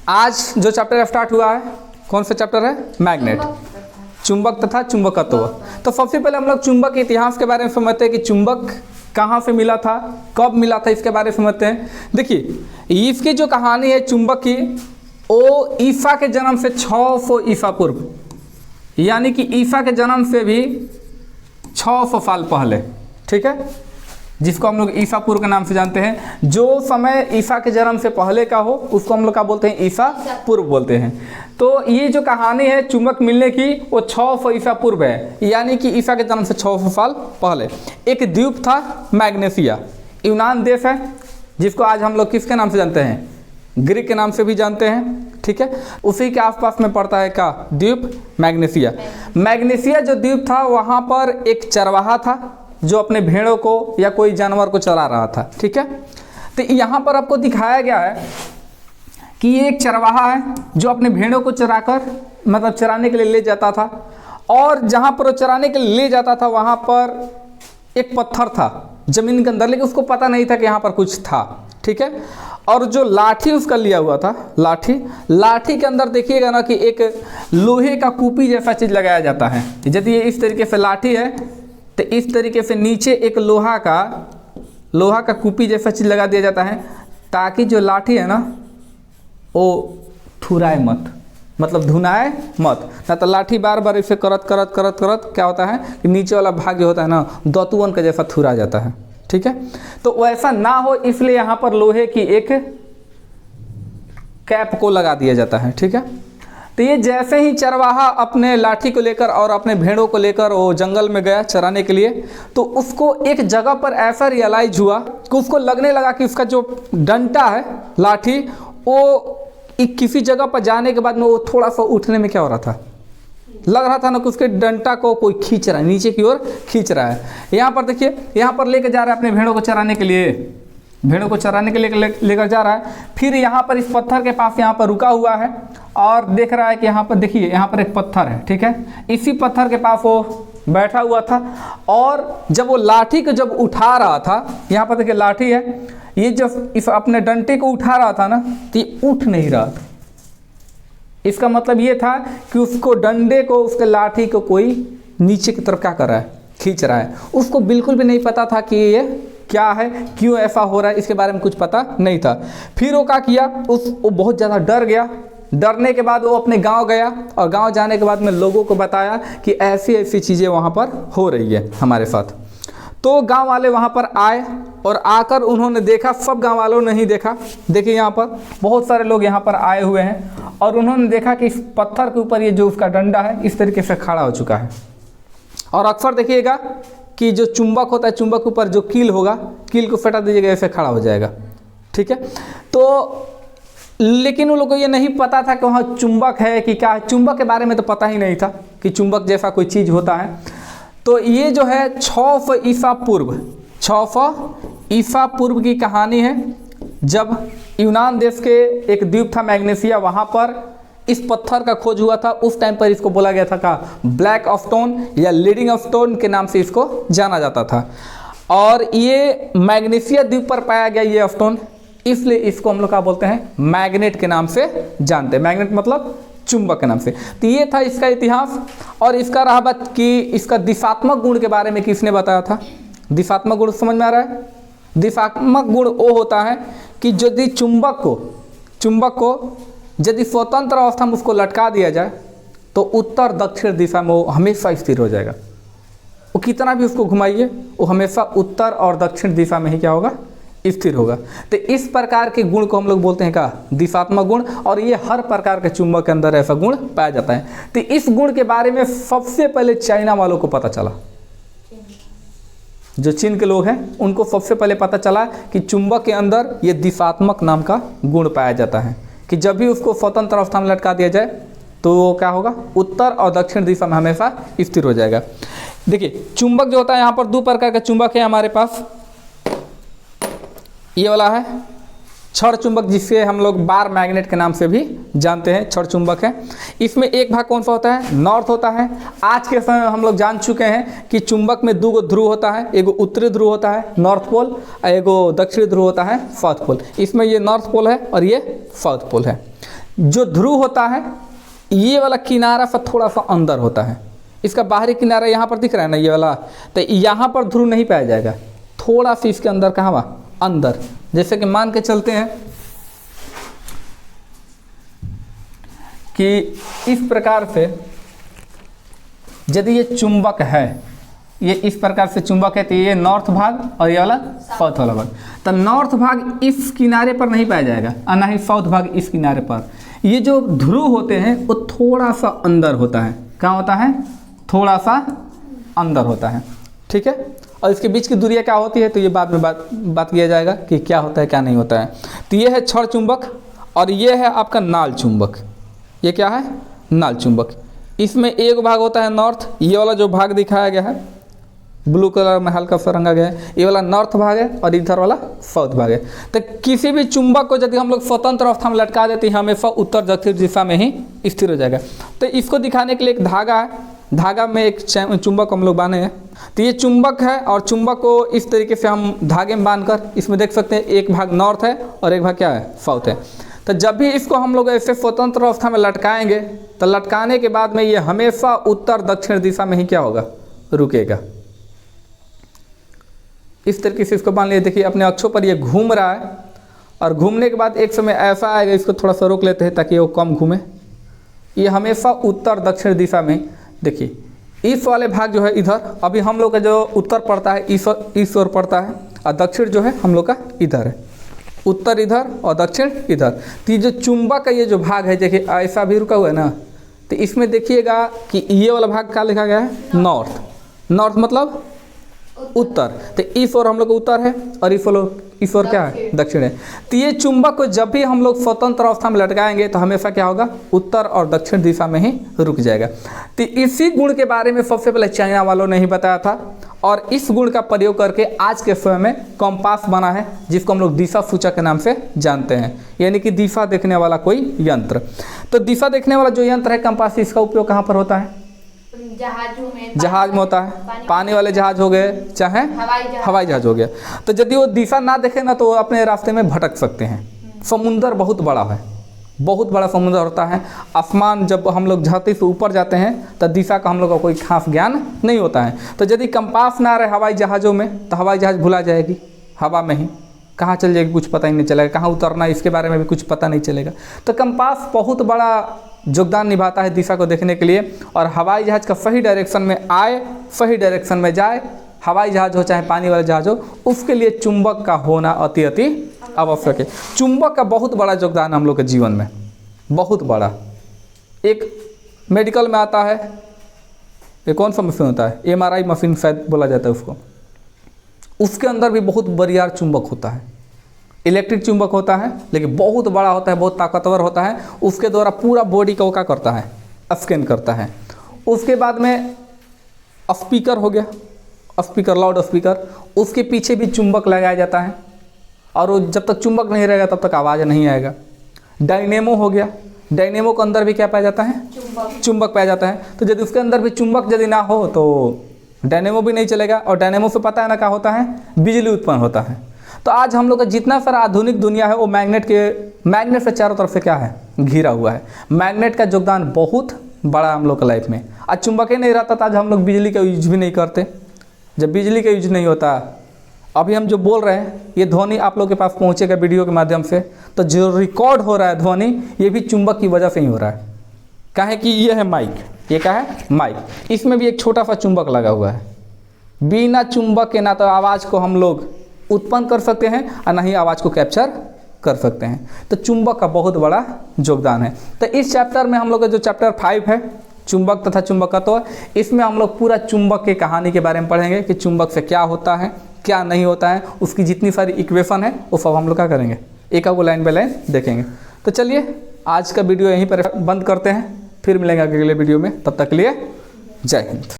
आज जो chapter start हुआ है, कौन सा चैप्टर है? मैग्नेट, चुंबक तथा चुंबकत्व। तो सबसे पहले हम लोग चुंबक के इतिहास के बारे में समझते हैं कि चुंबक कहाँ से मिला था, कब मिला था, इसके बारे में समझते हैं। देखिए इसकी जो कहानी है चुंबक की, वो ईसा के जन्म से 600 ईसा पूर्व, यानी कि ईसा के जन्म से भी 600 साल पहले, ठीक है, जिसको हम लोग ईसा पूर्व के नाम से जानते हैं। जो समय ईसा के जन्म से पहले का हो उसको हम लोग क्या बोलते हैं? ईसा पूर्व बोलते हैं। तो ये जो कहानी है चुंबक मिलने की, वो 600 ईसा पूर्व है, यानी कि ईसा के जन्म से 600 साल पहले। एक द्वीप था मैग्नेसिया, यूनान देश है, जिसको आज हम लोग किसके नाम से जानते हैं? ग्रीक के नाम से भी जानते हैं, ठीक है। उसी के आसपास में पड़ता है का द्वीप मैग्नेसिया। मैग्नेसिया जो द्वीप था वहाँ पर एक चरवाहा था जो अपने भेड़ों को या कोई जानवर को चरा रहा था, ठीक है। तो यहाँ पर आपको दिखाया गया है कि ये एक चरवाहा है जो अपने भेड़ों को चराकर मतलब चराने के लिए ले जाता था, और जहाँ पर वो चराने के लिए ले जाता था वहाँ पर एक पत्थर था जमीन के अंदर, लेकिन उसको पता नहीं था कि यहाँ पर कुछ था, ठीक है। और जो लाठी उसका लिया हुआ था, लाठी के अंदर देखिएगा ना कि एक लोहे का कूपी जैसा चीज़ लगाया जाता है। यदि ये इस तरीके से लाठी है तो इस तरीके से नीचे एक लोहा का कूपी जैसा चीज़ लगा दिया जाता है, ताकि जो लाठी है ना वो थुराए मत, मतलब धुनाए मत, ना तो लाठी बार बार इसे करत क्या होता है कि नीचे वाला भाग जो होता है ना दतुअन का जैसा थुरा जाता है, ठीक है। तो वैसा ना हो इसलिए यहाँ पर लोहे की एक कैप को लगा दिया जाता है, ठीक है। तो ये जैसे ही चरवाहा अपने लाठी को लेकर और अपने भेड़ों को लेकर वो जंगल में गया चराने के लिए, तो उसको एक जगह पर ऐसा रियलाइज हुआ कि उसको लगने लगा कि उसका जो डंटा है लाठी, वो किसी जगह पर जाने के बाद में वो थोड़ा सा उठने में क्या हो रहा था, लग रहा था ना कि उसके डंटा को कोई खींच रहा है, नीचे की ओर खींच रहा है। यहाँ पर देखिए, यहाँ पर लेकर जा रहा है अपने भेड़ों को चराने के लिए, लेकर जा रहा है। फिर यहाँ पर इस पत्थर के पास यहाँ पर रुका हुआ है और देख रहा है कि यहाँ पर देखिए, यहाँ पर एक पत्थर है, ठीक है। इसी पत्थर के पास वो बैठा हुआ था, और जब वो लाठी को जब उठा रहा था, यहाँ पर देखिए लाठी है, ये जब इस अपने डंटे को उठा रहा था ना तो ये उठ नहीं रहा था। इसका मतलब ये था कि उसको डंडे को, उसके लाठी को कोई नीचे की तरफ क्या कर रहा है, खींच रहा है। उसको बिल्कुल भी नहीं पता था कि ये क्या है, क्यों ऐसा हो रहा है, इसके बारे में कुछ पता नहीं था। फिर वो क्या किया, वो बहुत ज़्यादा डर गया। डरने के बाद वो अपने गांव गया, और गांव जाने के बाद में लोगों को बताया कि ऐसी ऐसी चीज़ें वहाँ पर हो रही है हमारे साथ। तो गांव वाले वहाँ पर आए और आकर उन्होंने देखा, सब गांव वालों ने ही देखा। देखिए यहाँ पर बहुत सारे लोग यहाँ पर आए हुए हैं, और उन्होंने देखा कि इस पत्थर के ऊपर ये जो उसका डंडा है इस तरीके से खड़ा हो चुका है। और अक्सर देखिएगा कि जो चुंबक होता है, चुंबक के ऊपर जो कील होगा, कील को फटा दीजिएगा ऐसे खड़ा हो जाएगा, ठीक है। तो लेकिन उन लोगों को ये नहीं पता था कि वहाँ चुंबक है कि क्या है, चुंबक के बारे में तो पता ही नहीं था कि चुंबक जैसा कोई चीज़ होता है। तो ये जो है 600 ईसा पूर्व की कहानी है, जब यूनान देश के एक द्वीप था मैग्नेसिया, वहाँ पर इस पत्थर का खोज हुआ था। उस टाइम पर इसको बोला गया था का ब्लैक ऑफ स्टोन या लीडिंग ऑफ स्टोन के नाम से इसको जाना जाता था। और ये मैग्नेसिया द्वीप पर पाया गया ये स्टोन, इसलिए इसको हम लोग क्या बोलते हैं, मैग्नेट के नाम से जानते हैं। मैग्नेट मतलब चुंबक के नाम से। तो ये था इसका इतिहास। और इसका रहा बात कि इसका दिशात्मक गुण के बारे में किसने बताया था? दिशात्मक गुण समझ में आ रहा है? दिशात्मक गुण वो होता है कि यदि चुंबक को यदि स्वतंत्र अवस्था में उसको लटका दिया जाए तो उत्तर दक्षिण दिशा में वो हमेशा स्थिर हो जाएगा। वो कितना भी उसको घुमाइए, वो हमेशा उत्तर और दक्षिण दिशा में ही क्या होगा, स्थिर होगा। तो इस प्रकार के गुण को हम लोग बोलते हैं क्या, दिशात्मक गुण। और ये हर प्रकार के चुंबक के अंदर ऐसा गुण पाया जाता है। तो इस गुण के बारे में सबसे पहले चाइना वालों को पता चला, जो चीन के लोग हैं उनको सबसे पहले पता चला कि चुंबक के अंदर ये दिशात्मक नाम का गुण पाया जाता है, कि जब भी उसको स्वतंत्र अवस्था में लटका दिया जाए तो वो क्या होगा, उत्तर और दक्षिण दिशा में हमेशा स्थिर हो जाएगा। देखिए चुंबक जो होता है, यहाँ पर दो प्रकार का चुंबक है हमारे पास। ये वाला है छड़ चुंबक, जिससे हम लोग बार मैग्नेट के नाम से भी जानते हैं, छड़ चुंबक है। इसमें एक भाग कौन सा होता है, नॉर्थ होता है। आज के समय हम लोग जान चुके हैं कि चुंबक में दो ध्रुव होता है, एगो उत्तरी ध्रुव होता है नॉर्थ पोल, और एगो दक्षिणी ध्रुव होता है साउथ पोल। इसमें ये नॉर्थ पोल है और ये साउथ पोल है। जो ध्रुव होता है ये वाला किनारा सा थोड़ा सा अंदर होता है, इसका बाहरी किनारा यहाँ पर दिख रहा है ना ये वाला, तो यहाँ पर ध्रुव नहीं पाया जाएगा, थोड़ा सा इसके अंदर कहाँ हुआ, अंदर। जैसे कि मान के चलते हैं कि इस प्रकार से यदि ये चुंबक है, ये इस प्रकार से चुंबक है, तो ये नॉर्थ भाग और ये वाला साउथ वाला भाग, तो नॉर्थ भाग इस किनारे पर नहीं पाया जाएगा और ना ही साउथ भाग इस किनारे पर। ये जो ध्रुव होते हैं वो थोड़ा सा अंदर होता है, कहाँ होता है, थोड़ा सा अंदर होता है, ठीक है। और इसके बीच की दूरियाँ क्या होती है तो ये बाद में बात किया जाएगा कि क्या होता है क्या नहीं होता है। तो ये है छड़ चुंबक और ये है आपका नाल चुंबक। ये क्या है, नाल चुंबक। इसमें एक भाग होता है नॉर्थ, ये वाला जो भाग दिखाया गया है ब्लू कलर में हल्का सा रंगा गया है, ये वाला नॉर्थ भाग है और इधर वाला साउथ भाग है। तो किसी भी चुंबक को यदि हम लोग स्वतंत्र अवस्था में लटका देते हैं हमेशा उत्तर दक्षिण दिशा में ही स्थिर हो जाएगा। तो इसको दिखाने के लिए एक धागा है, धागा में एक चुंबक हम लोग बांधे हैं। तो ये चुंबक है और चुंबक को इस तरीके से हम धागे में बांधकर इसमें देख सकते हैं एक भाग नॉर्थ है और एक भाग क्या है, साउथ है। तो जब भी इसको हम लोग ऐसे स्वतंत्र अवस्था में लटकाएंगे तो लटकाने के बाद में ये हमेशा उत्तर दक्षिण दिशा में ही क्या होगा, रुकेगा। इस तरीके से इसको मान लिया, देखिए अपने अक्षों पर ये घूम रहा है और घूमने के बाद एक समय ऐसा आएगा, इसको थोड़ा सा रोक लेते हैं ताकि वो कम घूमे। ये हमेशा उत्तर दक्षिण दिशा में, देखिए इस वाले भाग जो है इधर, अभी हम लोग का जो उत्तर पड़ता है इस ओर पड़ता है और दक्षिण जो है हम लोग का इधर है, उत्तर इधर और दक्षिण इधर। तो ये जो चुंबक का ये जो भाग है देखिए ऐसा भी रुका हुआ है ना, तो इसमें देखिएगा कि ये वाला भाग क्या लिखा गया है, नॉर्थ। नॉर्थ मतलब उत्तर, तो इस ओर हम लोग उत्तर है और इस ओर क्या है, दक्षिण है। तो ये चुंबक को जब भी हम लोग स्वतंत्र अवस्था में लटकाएंगे तो हमेशा क्या होगा, उत्तर और दक्षिण दिशा में ही रुक जाएगा। तो इसी गुण के बारे में सबसे पहले चाइना वालों ने ही बताया था और इस गुण का प्रयोग करके आज के समय में कंपास बना है, जिसको हम लोग दिशा सूचक के नाम से जानते हैं, यानी कि दिशा देखने वाला कोई यंत्र। तो दिशा देखने वाला जो यंत्र है कंपास, इसका उपयोग कहाँ पर होता है, जहाज में होता है, पानी वाले जहाज हो गए चाहे हवाई जहाज हो गया। तो यदि वो दिशा ना देखे ना तो वो अपने रास्ते में भटक सकते हैं। समुंदर बहुत बड़ा है, बहुत बड़ा समुंदर होता है। आसमान जब हम लोग धरती से ऊपर जाते हैं तो दिशा का हम लोग का कोई खास ज्ञान नहीं होता है। तो यदि कंपास ना रहे हवाई जहाज़ों में तो हवाई जहाज़ भुला जाएगी, हवा में ही कहाँ चल जाएगी कुछ पता ही नहीं चलेगा, कहाँ उतरना इसके बारे में भी कुछ पता नहीं चलेगा। तो कंपास बहुत बड़ा योगदान निभाता है दिशा को देखने के लिए, और हवाई जहाज़ का सही डायरेक्शन में आए, सही डायरेक्शन में जाए, हवाई जहाज़ हो चाहे पानी वाला जहाज़ हो, उसके लिए चुंबक का होना अति आवश्यक है। चुंबक का बहुत बड़ा योगदान हम लोग के जीवन में, बहुत बड़ा। एक मेडिकल में आता है, ये कौन सा मशीन होता है, MRI मशीन शायद बोला जाता है उसको, उसके अंदर भी बहुत बरियार चुंबक होता है। इलेक्ट्रिक चुंबक होता है लेकिन बहुत बड़ा होता है, बहुत ताकतवर होता है। उसके द्वारा पूरा बॉडी को क्या करता है, स्कैन करता है। उसके बाद में स्पीकर हो गया, स्पीकर, लाउड स्पीकर, उसके पीछे भी चुंबक लगाया जाता है और वो जब तक चुंबक नहीं रहेगा तब तक आवाज़ नहीं आएगा। डायनेमो हो गया, डायनेमो के अंदर भी क्या पाया जाता है, चुंबक पाया जाता है। तो यदि उसके अंदर भी चुंबक यदि ना हो तो डायनेमो भी नहीं चलेगा, और डायनेमो से पता है ना क्या होता है, बिजली उत्पन्न होता है। तो आज हम लोग का जितना सारा आधुनिक दुनिया है वो मैग्नेट से चारों तरफ से क्या है, घिरा हुआ है। मैग्नेट का योगदान बहुत बड़ा हम लोग का लाइफ में। आज चुंबक ही नहीं रहता तो आज हम लोग बिजली का यूज भी नहीं करते। जब बिजली का यूज नहीं होता, अभी हम जो बोल रहे हैं ये ध्वनि आप लोग के पास पहुँचेगा वीडियो के माध्यम से, तो जो रिकॉर्ड हो रहा है ध्वनि ये भी चुंबक की वजह से ही हो रहा है। काहे कि ये है माइक, ये क्या है, माइक, इसमें भी एक छोटा सा चुंबक लगा हुआ है। बिना चुंबक के ना तो आवाज़ को हम लोग उत्पन्न कर सकते हैं और ना ही आवाज़ को कैप्चर कर सकते हैं। तो चुंबक का बहुत बड़ा योगदान है। तो इस चैप्टर में हम लोग का जो चैप्टर 5 है, चुंबक तथा चुंबकत्व, इसमें हम लोग पूरा चुंबक की कहानी के बारे में पढ़ेंगे कि चुंबक से क्या होता है, क्या नहीं होता है, उसकी जितनी सारी इक्वेशन है वो सब हम लोग क्या करेंगे, एक आपको लाइन बाय लाइन देखेंगे। तो चलिए आज का वीडियो यहीं पर बंद करते हैं, फिर मिलेंगे अगले वीडियो में। तब तक के लिए जय हिंद।